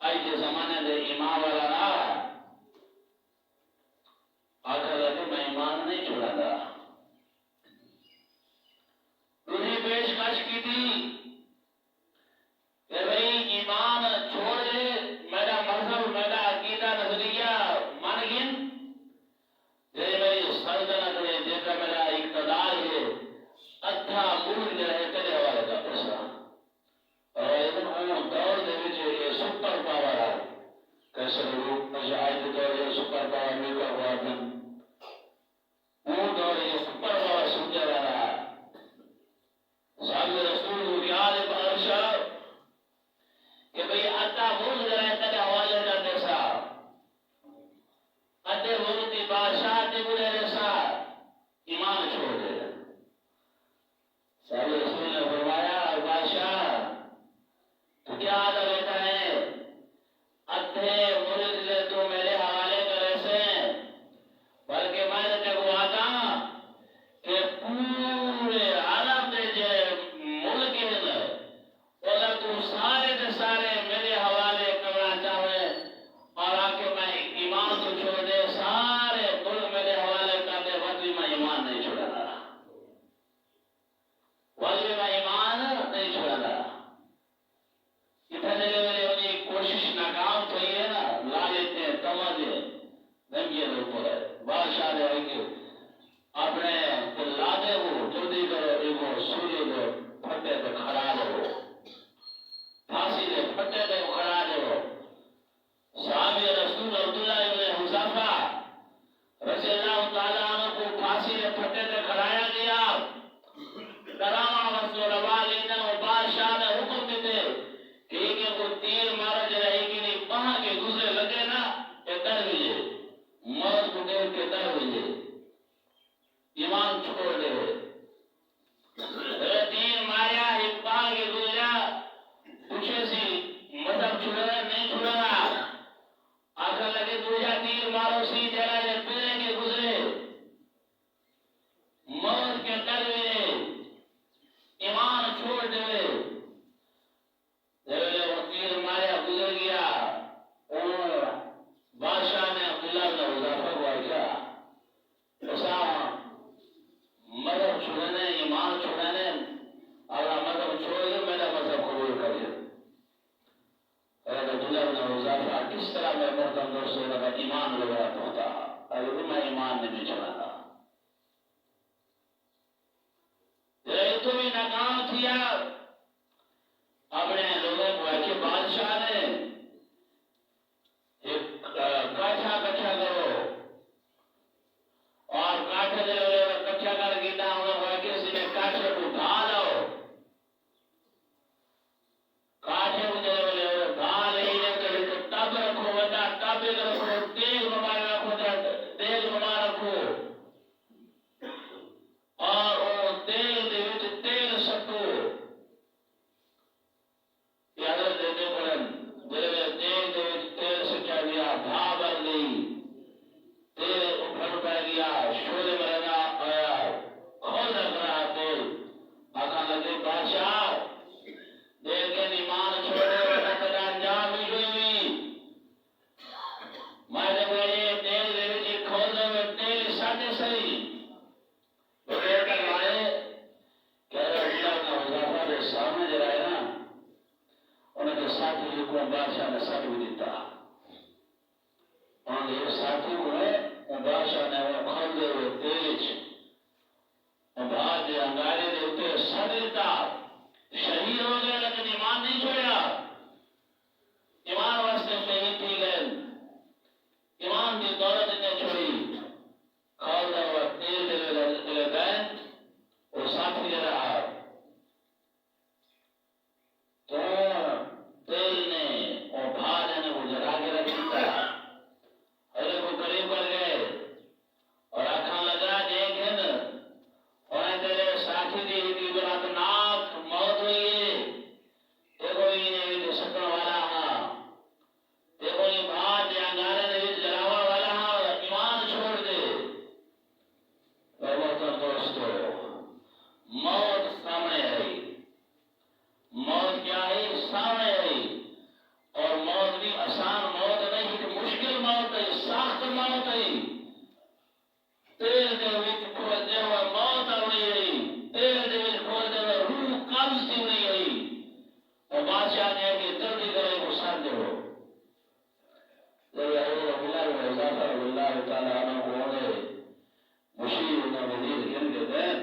آج کے زمانے دے ایمان والا رہا آخر لگے میں ایمان نہیں چھوڑا گا. دوسری پیشکش کی تھی کہ بھئی ایمان چھوڑ دے، میرا مذہب میرا عقیدہ نظریہ مان گن جے میری سلطنت ہے جے کا میرا اقتدار ہے ادھا ملک جو ہے تیرے حوالے کا پیسہ. اور ایدن وہ دور دے وچ یہ سپر پاور ہے کیسے لوگ مجھے آج دور یہ سپر پاور مل کر ہوا تھا وہ دور یہ سپر پاور سمجھا رہا ہے. صاحب رسول کو یاد بادشاہ کہ بھئی ادھا ملک جو ہے تیرے حوالے کا پیسہ ادھے ملک کی بادشاہ تے بڑے رسا ایمان چھوڑ دے. صاحب رسول نے فرمایا بادشاہ تو کیا آدھا بیٹا ہے ادھے ملک لے تو میرے حوالے کرے سے بلکہ میں نے تے کو آتا کہ پورے عالم دے جے ملک ہے اگر تو سارے دے سارے میرے حوالے کرنا چاہے اور آ کے میں ایمان تو چھوڑ دے سارے ملک میرے حوالے کر دے وقتی میں ایمان نہیں چھوڑا رہا وقتی میں ایمان نہیں چھوڑا رہا. اتنے میرے انہیں کوشش ناکام تو یہ ہے نا لالچ نے تمجے دنگے دے اوپر ہے بادشاہ دے ہوئے اپنے لادے ہو جلدی کرو ایگو سوری دے پھٹے دے کھڑا دے ہو پھانسی دے پھٹے دے کھڑا دے ہو. صحابی رسول عبداللہ ابن حذیفہ رضی اللہ تعالیٰ عنہ کو پھانسی دے پھٹے دے کھڑایا گیا. کراما رسول اللہ لینا وہ بادشاہ نے حکم دیتے کہ ایک کو تیر مارا جائے کہ نہیں پہاں کے گزرے لگے نا یہ در ہوئے موت کو دیر کے در ہوئے ایمان چھوڑ دے تیر ماریا ایک پہاں کے گزریا پوچھے سی مذہب چھوڑا نہیں چھوڑا آخر لگے دوجہ تیر مارو سی جرا یہ پیرے کے گزرے موت کے در ہوئے ایمان چھوڑ دے. تیر ماریا گزر گیا بادشاہ نے عبداللہ بن حذیفہ کو کیا ایسا مذہب چھوڑنے ایمان چھوڑنے اگر مذہب چھوڑ دے میرا مذہب قبول کریے. عبداللہ بن حذیفہ کس طرح میں محترم دوستوں لگا ایمان وغیرہ ہوتا اگر میں ایمان نہیں چھوڑا تو بھی ناکام کیا. اپنے لوگوں کو کہ بادشاہ نے ایک کاٹھا کٹھا کرو اور کاٹھے دے کٹھا کر گیتا انہوں کو کسی نے کاٹھے کو ڈھا لو کاٹھے کو دے ڈھا لے تو ٹب رکھو بیٹا ٹب رکھو تیل بما رکھو تیل بما رکھو اور وہ تیل دے وچ تیل سٹو تیل سچا گیا بھا بھر گئی تیل اٹھڑ پہ گیا شورے میں رہنا آیا کھول رکھ رہا تیل آخا لگے بادشاہ دیکھیں ایمان چھوڑے بڑا تیرا انجام بھی ہوئی میں نے یہ تیل دے وچ کھول دے تیل ساڈے صحیح بغیر کروائے کہ اللہ کا حذیفہ دے سامنے جڑا ہے نا انہیں کے ساتھی کو بادشاہ نے ساتھ بھی دیتا اور یہ ساتھی کو ہے بادشاہ نے وہ کھول دے ہوئے تیج بھاج دے انگارے دے ہوتے ساتھ دیتا شہید ہو گئے لیکن ایمان نہیں چھوڑا ایمان واسطے شہید تھی گئے ایمان کی دولت نے چھوڑی کھول دے ہوئے تیل دے گئے وہ ساتھی دے رہا تو تیل نے اور بھاج نے وہ جلا کے رکھ دیتا ارے وہ قریب کر گئے اور آنکھاں لگا دیکھیں اور تیرے ساتھی دی کی براتناک موت ہوئی ہے تو کوئی نے حذافہ رضی اللہ تعالیٰ عنہ کو نے مشیر نے وزیر گن کے دین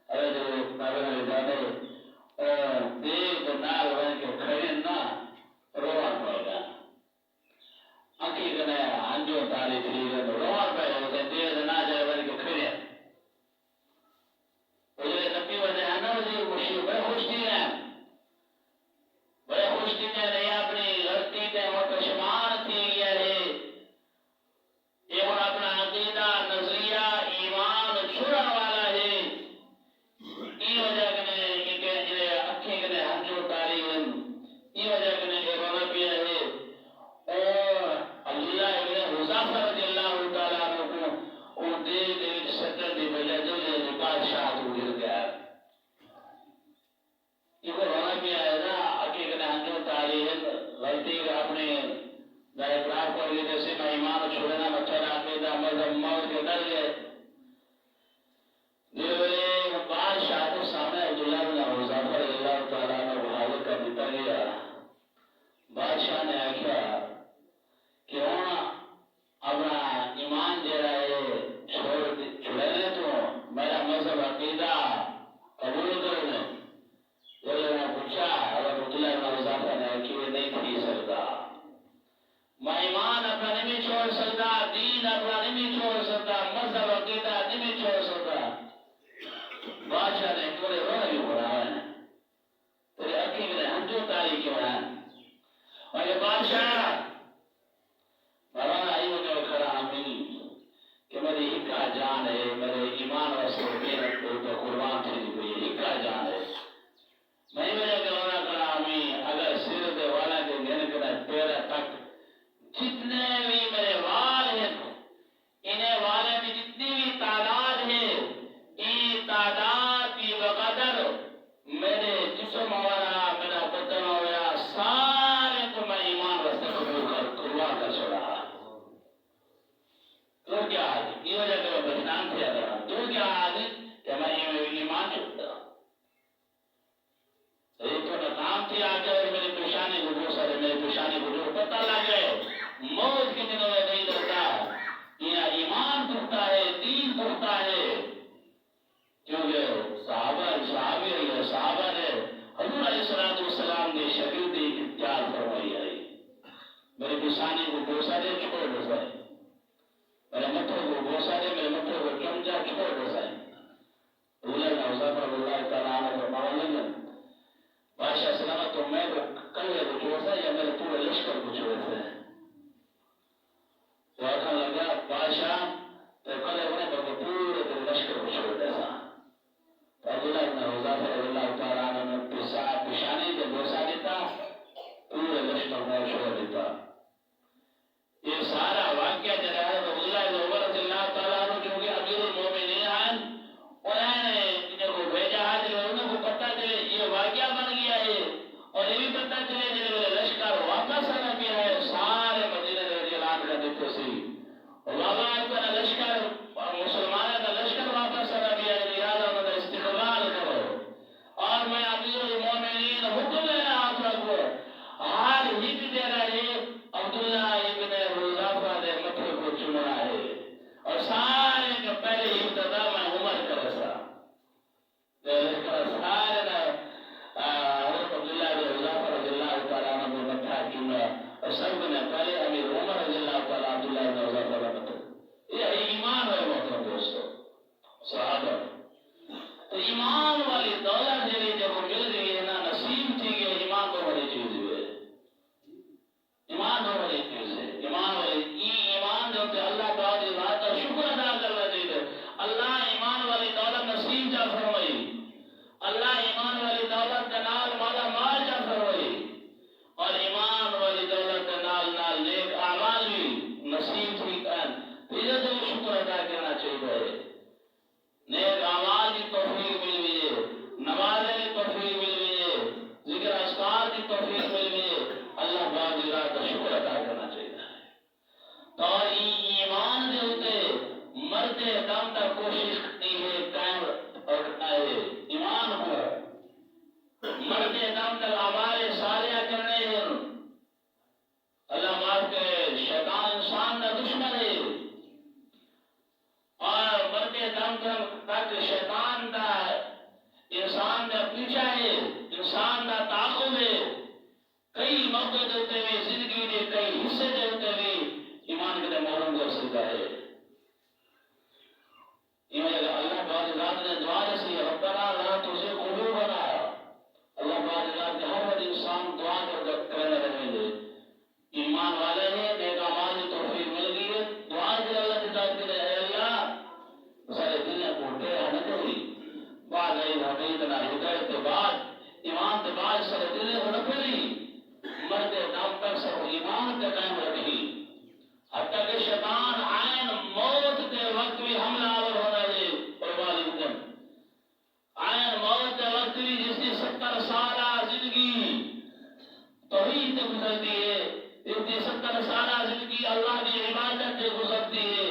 ارے جو ناول جانے دیکھ نال بن کے کھڑے نہ روان پڑ گیا اکی کنے ہنجو تاری تھی روان پڑ گیا دیکھ نہ جائے بن کے کھڑے وزیر نبی وزیر ہے نا وزیر مشیر بڑے خوش تھی ہیں بڑے خوش تھی ہیں نہیں اپنی غلطی تے متشمار تھی گیا ہے یہ اور اپنا عقیدہ نظریہ ایمان چھوڑا والا ہے یہ وجہ کنے انہیں اکھیں کنے ہنجو تاری ہیں یہ وجہ کنے یہ رونا پیا ہے اور عبداللہ ابن حذافہ رضی اللہ تعالیٰ عنہ کو وہ دے سکر دی بجائے جو بادشاہ تو گر گیا یہ کو رونا پیا ہے نا اکھیں کنے ہنجو تاری ہے غلطی کا اپنے در اقرار پر یہ جیسے میں ایمان چھوڑنا مچھر عقیدہ مذہب موت کے ڈر گئے جو بادشاہ کے سامنے عبداللہ بن حذافہ رضی اللہ تعالیٰ عنہ حاضر کر دیتا گیا بادشاہ نے آکھا کہ وہاں اپنا ایمان دے رہا ہے چھوڑنے تو میرا مذہب عقیدہ قبول کرنے جو نے پوچھا اگر عبداللہ بن حذافہ نے کہ یہ نہیں تھی سکتا میں ایمان اپنا نہیں چھوڑ سکتا دین اپنا نہیں چھوڑ سکتا مذہب عقیدہ نہیں چھوڑ سکتا بادشاہ نے پورے رونا بھی ہو رہا ہے تیرے اکھی میں ہنجو تاری کیوں ہے اور یہ بادشاہ مرانا ایو جو کھڑا ہمیں کہ میری ہکا جان ہے میرے ایمان واسطے محنت کو تو قربان تھی کوئی ہکا جان ہے میں وجہ کہ رونا کھڑا ہمیں اگر سر دے والا کے گھن کرے پیرا تک جتنے بھی میرے وال ہیں انہیں والے میں جتنی بھی تعداد ہے این تعداد کی بقدر میرے جسم ہوا میرا بدن ہوا سارے کو میں ایمان رستے قبول کر قربان کر چھوڑا تو کیا آدھی یہ وجہ کہ وہ بدنام تھے ادھر تو کیا آدھی کہ میں ایمان چھوڑتا ایک تو نقام تھی آگے اور میری پیشانی کو جو سارے میری پیشانی کو جو پتہ لگے موت کے دنوں میں نہیں ڈرتا یہ ایمان پختہ ہے دین پختہ ہے کیونکہ صحابہ نے حضور علیہ السلام نے شگردی اختیار فرمائی ہے میرے پیشانی کو گوسا دے چھوڑ دو سائے میرے مٹھوں کو گوسا دے میرے مٹھوں کو چمچا چھوڑ دو سائے اللہ حذافہ اللہ تعالیٰ عنہ فرمانے لگا بادشاہ سلامت تو میں کلے کو چھوڑ سا یا میرے پورے لشکر کو چھوڑ سا تو آخر لگا بادشاہ تو کلے ہونے پر پورے تو لشکر کو چھوڑ دے سا تو عبداللہ ابن حذافہ اللہ تعالیٰ عنہ پیشانی کے گوسا دیتا پورے لشکر کو چھوڑ دیتا یہ سارا واقعہ جو ہے عبداللہ ابن عمر رضی اللہ تعالیٰ عنہ چونکہ امیر المومنین ہیں انہوں نے انہیں کو بھیجا ہے جو انہوں کو پتہ چلے یہ واقعہ بن گیا ہے اور یہ بھی پتہ چلے جو لشکر واپس آنا بھی ہے سارے مدینہ رضی اللہ عنہ دیتے سی اور بابا اپنا لشکر مسلمانوں کا لشکر واپس آنا بھی ہے لہذا انہوں نے استقبال کرو اور میں امیر المومنین حکم ہے آپ کو ہر ہٹ دے رہے عبداللہ ابن حذافہ نے مٹھے کو چنا ہے اور سارے جو پہلے ابتدا میں عمر کا رسا سارے نے حضرت عبداللہ ابن حذافہ رضی اللہ تعالیٰ عنہ نے مٹھا چنا اور سب نے پہلے امیر عمر رضی اللہ تعالیٰ عبداللہ ابن حذافہ کا مٹھا یہ ایمان ہے محترم دوستو صحابہ تو ایمان والی دولت دے رہی جب مل گئی ہے نا نصیب تھی کہ ایمان تو بڑی چیز ہے ایمان تو بڑی چیز ہے ایمان والی ایمان جو کہ اللہ تعالی ذات کا شکر ادا کرنا چاہیے اللہ ایمان والی دولت نصیب جا فرمائی اللہ ایمان والی دولت کا نال مالا مال جا فرمائی اور ایمان والی دولت کا نال نیک اعمال بھی نصیب تھی کر پھر تو شکر ادا کرنا چاہیے نیک اعمال کی توفیق مل گئی ہے نماز کی توفیق مل گئی ہے ذکر اذکار کی توفیق مل گئی ہے اللہ باقی رات کا شکر ادا کرنا چاہیے تو ایمان دے ہوتے مرتے دم تک کوشش کرنی ہے قائم رکھنا ہے ایمان ہو مرتے دم تک ہمارے ساریہ کرنے ہیں اللہ معاف کرے شیطان انسان کا دشمن ہے بھی زندگی کے کئی حصے دے ہوتے بھی ایمان کے محرم کر سکتا ہے. اللہ پاک ذات نے دعا رسی ربنا لا تزغ قلوبنا. اللہ پاک ذات کے ہر وقت انسان دعا کرنے رہے گے. ایمان والے ہیں نیک اعمال کی توفیق مل گئی ہے. دعا کے اللہ کی ذات کے اے اللہ سارے دنیا کو ٹیڑھا نہ کری. بعد اتنا ہدایت کے بعد ایمان کے بعد سارے دنیا کو نہ پھیری. مرتے دم تک سب ایمان کا قائم رکھی. حتیٰ کہ شیطان عین موت کے وقت بھی حملہ آور ہو رہا ہے. عین موت کے وقت بھی جس کی 70 سالہ زندگی توحید سے گزرتی ہے، جس کی 70 سالہ زندگی اللہ کی عبادت سے گزرتی ہے،